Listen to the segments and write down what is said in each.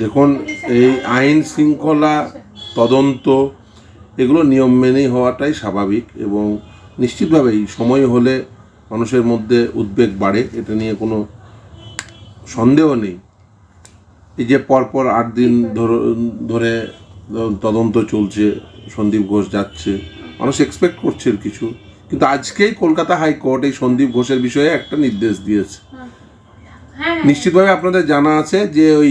দেখুন, এই আইন শৃঙ্খলা তদন্ত এগুলো নিয়ম মেনেই হওয়াটাই স্বাভাবিক, এবং নিশ্চিতভাবেই সময় হলে মানুষের মধ্যে উদ্বেগ বাড়ে, এটা নিয়ে কোনো সন্দেহ নেই। এই যে পরপর 8 দিন ধরে তদন্ত চলছে, সন্দীপ ঘোষ যাচ্ছে, মানুষ এক্সপেক্ট করছে কিছু, কিন্তু আজকেই কলকাতা হাইকোর্ট এই সন্দীপ ঘোষের বিষয়ে একটা নির্দেশ দিয়েছে। নিশ্চিতভাবে আপনাদের জানা আছে যে ওই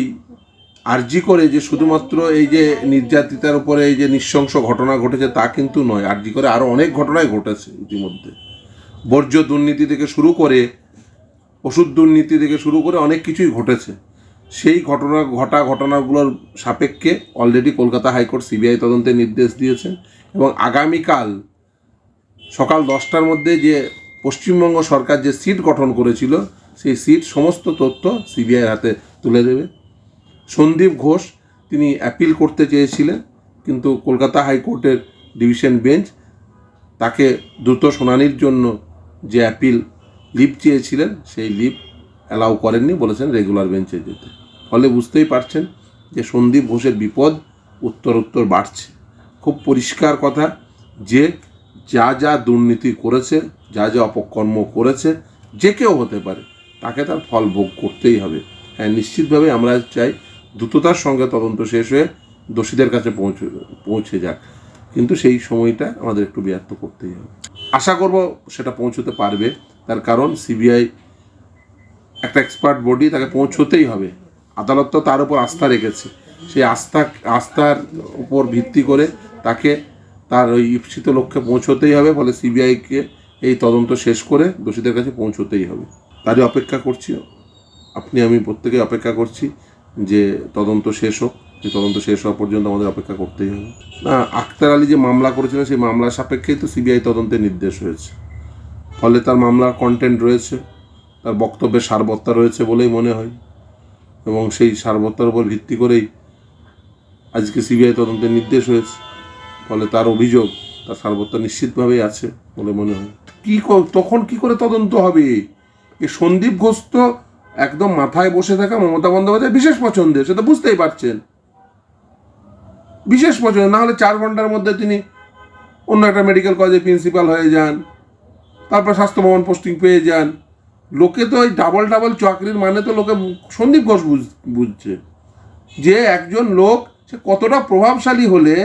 আরজি করে যে শুধুমাত্র এই যে নির্যাতিতার উপরে এই যে নৃশংস ঘটনা ঘটেছে তা কিন্তু নয়, আরজি করে আরও অনেক ঘটনাই ঘটেছে ইতিমধ্যে। বর্জ্য দুর্নীতি থেকে শুরু করে ওষুধ দুর্নীতি থেকে শুরু করে অনেক কিছুই ঘটেছে। সেই ঘটনাগুলোর সাপেক্ষে অলরেডি কলকাতা হাইকোর্ট সিবিআই তদন্তের নির্দেশ দিয়েছেন, এবং আগামীকাল সকাল 10টার মধ্যে যে পশ্চিমবঙ্গ সরকার যে সিট গঠন করেছিল সেই সিট সমস্ত তথ্য সিবিআইয়ের হাতে তুলে দেবে। সন্দীপ ঘোষ তিনি অ্যাপিল করতে চেয়েছিলেন, কিন্তু কলকাতা হাইকোর্টের ডিভিশন বেঞ্চ তাকে দ্রুত শুনানির জন্য যে অ্যাপিল লিভ চেয়েছিলেন সেই লিভ অ্যালাউ করেননি, বলেছেন রেগুলার বেঞ্চে যেতে। ফলে বুঝতেই পারছেন যে সন্দীপ ঘোষের বিপদ উত্তরোত্তর বাড়ছে। খুব পরিষ্কার কথা যে যা যা দুর্নীতি করেছে, যা যা অপকর্ম করেছে, যে কেউ হতে পারে, তাকে তার ফল ভোগ করতেই হবে। হ্যাঁ, নিশ্চিতভাবে আমরা চাই দ্রুততার সঙ্গে তদন্ত শেষ হয়ে দোষীদের কাছে পৌঁছে যাক, কিন্তু সেই সময়টা আমাদের একটু ব্যর্থ করতেই হবে। আশা করব সেটা পৌঁছতে পারবে, তার কারণ সিবিআই একটা এক্সপার্ট বডি, তাকে পৌঁছতেই হবে। আদালত তো তার উপর আস্থা রেখেছে, সেই আস্থার উপর ভিত্তি করে তাকে তার ওই ইপ্সিত লক্ষ্যে পৌঁছতেই হবে। ফলে সিবিআইকে এই তদন্ত শেষ করে দোষীদের কাছে পৌঁছতেই হবে। তারই অপেক্ষা করছি, আপনি আমি প্রত্যেকেই অপেক্ষা করছি যে তদন্ত শেষ হোক। এই তদন্ত শেষ হওয়া পর্যন্ত আমাদের অপেক্ষা করতেই হবে। না, আখতার আলী যে মামলা করেছিলেন সেই মামলার সাপেক্ষেই তো সিবিআই তদন্তের নির্দেশ হয়েছে। ফলে তার মামলার কন্টেন্ট রয়েছে, তার বক্তব্যের সারবত্তা রয়েছে বলেই মনে হয়, এবং সেই সারবত্তার উপর ভিত্তি করেই আজকে সিবিআই তদন্তের নির্দেশ হয়েছে। ফলে তার অভিযোগ, তার সারবত্তা নিশ্চিতভাবেই আছে বলে মনে হয়। তখন কি করে তদন্ত হবে? এই সন্দীপ ঘোষ তো একদম মাথায় বসে থাকা মমতা বন্দ্যোপাধ্যায় বিশেষ পছন্দের, সেটা বুঝতেই পারছেন। বিশেষ পছন্দ না হলে 4 ঘন্টার মধ্যে তিনি অন্য একটা মেডিকেল কলেজে প্রিন্সিপাল হয়ে যান, তারপর স্বাস্থ্য ভবন পোস্টিং পেয়ে যান। লোকে তো ওই ডাবল চাকরির মানে তো লোকে সন্দীপ ঘোষ বুঝছে যে একজন লোক সে কতটা প্রভাবশালী হলে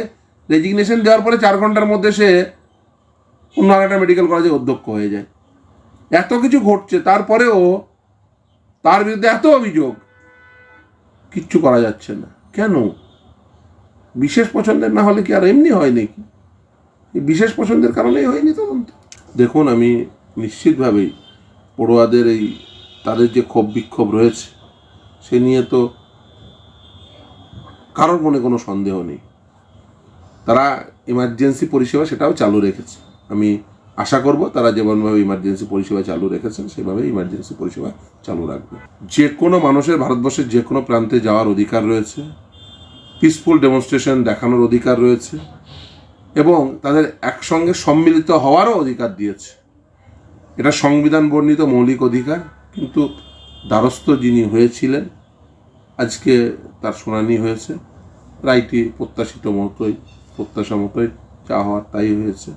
রেজিগনেশন দেওয়ার পরে 4 ঘন্টার মধ্যে সে অন্য একটা মেডিকেল কলেজে অধ্যক্ষ হয়ে যায়। এত কিছু ঘটছে, তারপরেও তার বিরুদ্ধে এত অভিযোগ, কিচ্ছু করা যাচ্ছে না। কেন? বিশেষ পছন্দের না হলে কি আর এমনি হয় নাকি? এই বিশেষ পছন্দের কারণেই হয়নি তদন্ত। দেখুন, আমি নিশ্চিতভাবেই পড়ুয়াদের এই তাদের যে ক্ষোভ বিক্ষোভ রয়েছে সে নিয়ে তো কারোর মনে কোনো সন্দেহ নেই। তারা ইমার্জেন্সি পরিষেবা সেটাও চালু রেখেছে। আমি আশা করব তারা যেমনভাবে ইমার্জেন্সি পরিষেবা চালু রেখেছেন সেভাবে ইমার্জেন্সি পরিষেবা চালু রাখবে। যে কোনো মানুষের ভারতবর্ষের যে কোনো প্রান্তে যাওয়ার অধিকার রয়েছে, পিসফুল ডেমনস্ট্রেশন দেখানোর অধিকার রয়েছে, এবং তাদের একসঙ্গে সম্মিলিত হওয়ারও অধিকার দিয়েছে। এটা সংবিধান বর্ণিত মৌলিক অধিকার। কিন্তু দ্বারস্থ যিনি হয়েছিলেন, আজকে তার শুনানি হয়েছে, রায়টি প্রত্যাশা মতোই যা হওয়ার তাই হয়েছে।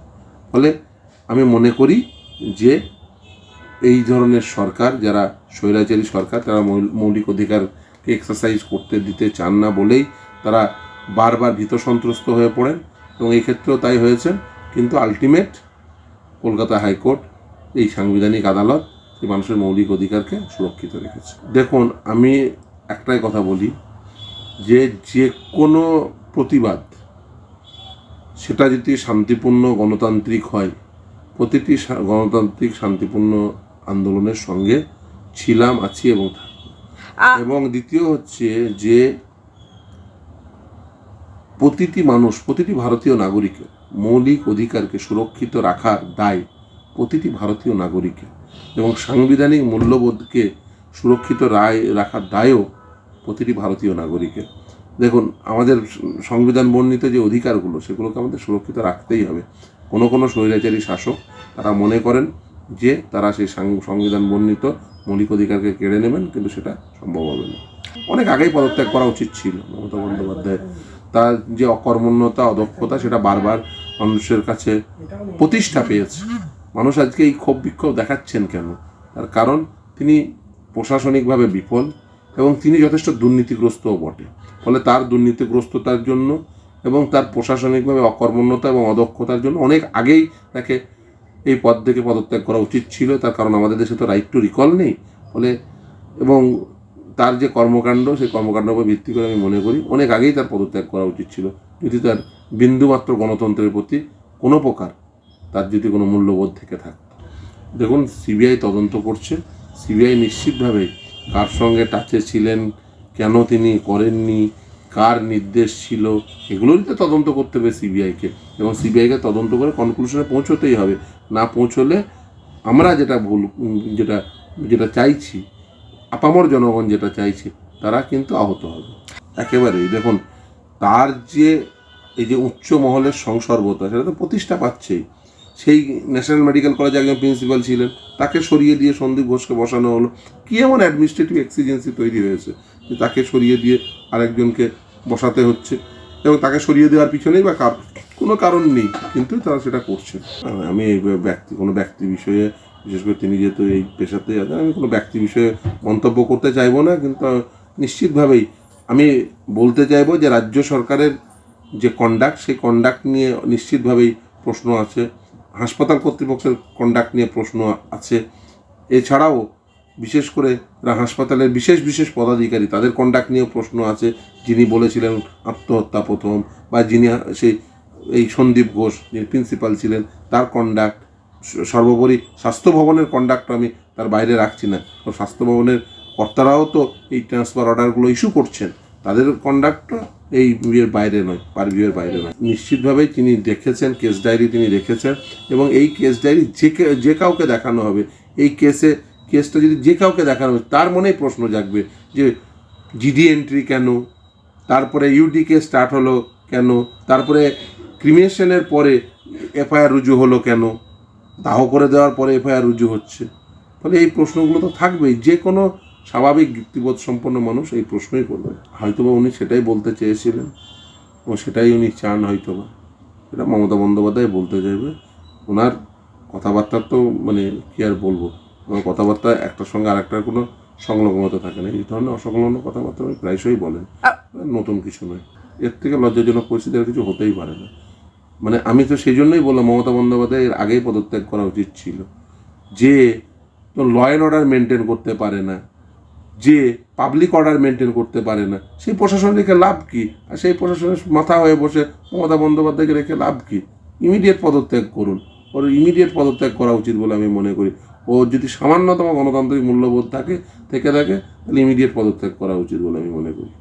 ফলে আমি মনে করি যে এই ধরনের সরকার, যারা স্বৈরাচারী সরকার, তারা মৌলিক অধিকারকে এক্সারসাইজ করতে দিতে চান না বলেই তারা বারবার ভীত সন্ত্রস্ত হয়ে পড়েন, এবং এই ক্ষেত্রেও তাই হয়েছেন। কিন্তু আলটিমেট কলকাতা হাইকোর্ট, এই সাংবিধানিক আদালত, এই মানুষের মৌলিক অধিকারকে সুরক্ষিত রেখেছে। দেখুন, আমি একটাই কথা বলি যে কোনো প্রতিবাদ সেটা যদি শান্তিপূর্ণ গণতান্ত্রিক হয়, প্রতিটি গণতান্ত্রিক শান্তিপূর্ণ আন্দোলনের সঙ্গে ছিলাম, আছি এবং এবং দ্বিতীয় হচ্ছে যে প্রতিটি মানুষ, প্রতিটি ভারতীয় নাগরিকের মৌলিক অধিকারকে সুরক্ষিত রাখার দায় প্রতিটি ভারতীয় নাগরিকের, এবং সাংবিধানিক মূল্যবোধকে সুরক্ষিত রাখার দায়ও প্রতিটি ভারতীয় নাগরিকের। দেখুন, আমাদের সংবিধান বর্ণিত যে অধিকারগুলো সেগুলোকে আমাদের সুরক্ষিত রাখতেই হবে। কোনো স্বৈরাচারী শাসক তারা মনে করেন যে তারা সেই সংবিধান বর্ণিত মৌলিক অধিকারকে কেড়ে নেবেন, কিন্তু সেটা সম্ভব হবে না। অনেক আগেই পদত্যাগ করা উচিত ছিল মমতা বন্দ্যোপাধ্যায়। তার যে অকর্মণ্যতা, অদক্ষতা, সেটা বারবার মানুষের কাছে প্রতিষ্ঠা পেয়েছে। মানুষ আজকে এই ক্ষোভ বিক্ষোভ দেখাচ্ছেন কেন? তার কারণ তিনি প্রশাসনিকভাবে বিফল এবং তিনি যথেষ্ট দুর্নীতিগ্রস্তও বটে। ফলে তার দুর্নীতিগ্রস্ততার জন্য এবং তার প্রশাসনিকভাবে অকর্মণ্যতা এবং অদক্ষতার জন্য অনেক আগেই তাকে এই পদ থেকে পদত্যাগ করা উচিত ছিল। তার কারণ আমাদের দেশে তো রাইট টু রিকল নেই। ফলে এবং তার যে কর্মকাণ্ড, সেই কর্মকাণ্ডের উপর ভিত্তি করে আমি মনে করি অনেক আগেই তার পদত্যাগ করা উচিত ছিল, যদি তার বিন্দুমাত্র গণতন্ত্রের প্রতি কোনো প্রকার তার যদি কোনো মূল্যবোধ থেকে থাকত। দেখুন, সিবিআই তদন্ত করছে। সিবিআই নিশ্চিতভাবে কার সঙ্গে টাচে ছিলেন, কেন তিনি করেননি, কার নির্দেশ ছিল, এগুলোরই তো তদন্ত করতে হবে সিবিআইকে। এবং সিবিআইকে তদন্ত করে কনক্লুশনে পৌঁছতেই হবে। না পৌঁছলে আমরা যেটা যেটা চাইছি, আপামর জনগণ যেটা চাইছে, তারা কিন্তু আহত হবে একেবারেই। দেখুন, তার যে এই যে উচ্চ মহলের সংসর্বতা, সেটা তো প্রতিষ্ঠা পাচ্ছেই। সেই ন্যাশনাল মেডিকেল কলেজে একজন প্রিন্সিপাল ছিলেন, তাকে সরিয়ে দিয়ে সন্দীপ ঘোষকে বসানো হলো। কী এমন অ্যাডমিনিস্ট্রেটিভ এক্সিজেন্সি তৈরি হয়েছে যে তাকে সরিয়ে দিয়ে আরেকজনকে বসাতে হচ্ছে? এবং তাকে সরিয়ে দেওয়ার পিছনেই বা কোনো কারণ নেই, কিন্তু তারা সেটা করছে। আমি এই কোনো ব্যক্তি বিষয়ে, বিশেষ করে তিনি যেহেতু এই পেশাতে আছেন, আমি কোনো ব্যক্তি বিষয়ে মন্তব্য করতে চাইবো না। কিন্তু নিশ্চিতভাবেই আমি বলতে চাইবো যে রাজ্য সরকারের যে কন্ডাক্ট, সেই কন্ডাক্ট নিয়ে নিশ্চিতভাবেই প্রশ্ন আছে। হাসপাতাল কর্তৃপক্ষের কন্ডাক্ট নিয়ে প্রশ্ন আছে। এছাড়াও বিশেষ করে হাসপাতালের বিশেষ পদাধিকারী, তাদের কন্ডাক্ট নিয়েও প্রশ্ন আছে। যিনি বলেছিলেন আত্মহত্যা প্রথম, বা যিনি এই সন্দীপ ঘোষ যিনি প্রিন্সিপাল ছিলেন, তার কন্ডাক্ট, সর্বোপরি স্বাস্থ্য ভবনের কন্ডাক্ট আমি তার বাইরে রাখছি না। স্বাস্থ্য ভবনের কর্তারাও তো এই ট্রান্সফার অর্ডারগুলো ইস্যু করছেন, তাদের কন্ডাক্টটা এই বিয়ের বাইরে নয়, পারভিউয়ের বাইরে নয়। নিশ্চিতভাবেই তিনি দেখেছেন, কেস ডায়েরি তিনি দেখেছেন, এবং এই কেস ডায়েরি যে কাউকে দেখানো হবে, এই কেসটা যদি যে কাউকে দেখানো হবে, তার মনেই প্রশ্ন জাগবে যে জিডি এন্ট্রি কেন, তারপরে ইউডি কেস স্টার্ট হলো কেন, তারপরে ক্রিমিনেশনের পরে এফআইআর রুজু হলো কেন, দাহ করে দেওয়ার পরে এফআইআর রুজু হচ্ছে। ফলে এই প্রশ্নগুলো তো থাকবেই। যে কোনো স্বাভাবিক যুক্তিবোধ সম্পন্ন মানুষ এই প্রশ্নই করবে। হয়তোবা উনি সেটাই বলতে চেয়েছিলেন এবং সেটাই উনি চান হয়তোবা, এটা মমতা বন্দ্যোপাধ্যায় বলতে চাইবে। ওনার কথাবার্তা তো কী আর বলবো, ওনার কথাবার্তা একটার সঙ্গে আরেকটার কোনো সংলগ্নতা থাকে না। এই ধরনের অসংলগ্ন কথাবার্তা উনি প্রায়শই বলেন, নতুন কিছু নয়। এর থেকে লজ্জাজনক পরিস্থিতি আর কিছু হতেই পারে না। আমি তো সেই জন্যই বললাম, মমতা বন্দ্যোপাধ্যায় এর আগেই পদত্যাগ করা উচিত ছিল। যে তো ল অ্যান্ড অর্ডার মেনটেন করতে পারে না, যে পাবলিক অর্ডার মেনটেন করতে পারে না, সেই প্রশাসন রেখে লাভ কি? আর সেই প্রশাসনের মাথা হয়ে বসে মমতা বন্দ্যোপাধ্যায়কে রেখে লাভ কি? ইমিডিয়েট পদত্যাগ করুন। ওর ইমিডিয়েট পদত্যাগ করা উচিত বলে আমি মনে করি। ও যদি সামান্যতম গণতান্ত্রিক মূল্যবোধ থেকে থাকে, তাহলে ইমিডিয়েট পদত্যাগ করা উচিত বলে আমি মনে করি।